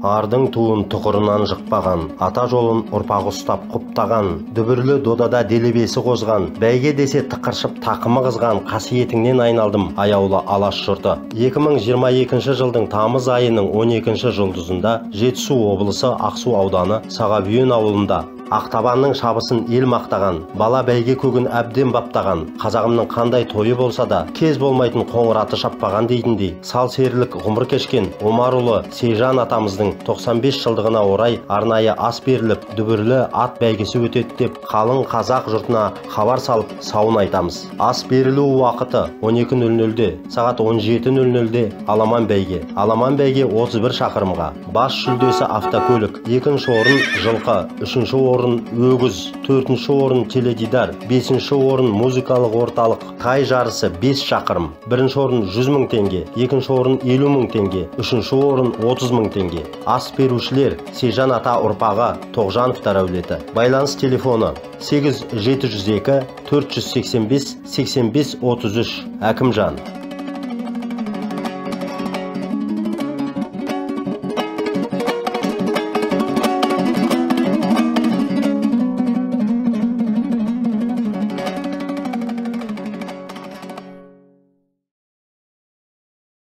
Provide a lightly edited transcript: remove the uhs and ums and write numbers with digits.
Ардың туын тұқырынан жықпаған, ата жолын ұрпағы ұстап құптаған, дүбірлі додада делебесі қозған, бәйге десе тықыршып тақымы қызған қасиетіңнен айналдым аяулы алаш жұрты. 2022 жылдың тамыз айының 12 жұлдызында Жетісу облысы Ақсу ауданы Сағабүйен ауылында Ақтабанның шабысын ел мақтаған, бала бәйге көгін әбден баптаған, қазағымның қандай тойы болса да, кез болмайтын қоңыраты шаппаған дейтіндей, сал серілік ғұмыр кешкен Омарұлы Сейжан атамыздың 95 жылдығына орай арнайы ас беріліп, дүбірлі ат бәйгесі өтеді деп, қалың қазақ жұртына хабар салып, сауын айтамыз. Ас берілу уақыты 12:00-де, сағат 17:00-де аламан бәйге. Аламан бәйге 31 шақырымға. Бас жүлдесі автокөлік, 2-ші орын жылқы, 3-ші орын өгіз, 4-ші орын теледидар, 5-ші орын музыкалық орталық. Тай жарысы 5 шақырым. 1-ші орын 100 000 теңге, 2-ші орын 50 000 теңге, 3-ші орын 30 000 теңге. Ас берушілер Сейжан ата ұрпағы Тоғжановтар әулеті. Байланыс телефоны 8702 485 85 33. Әкімжан.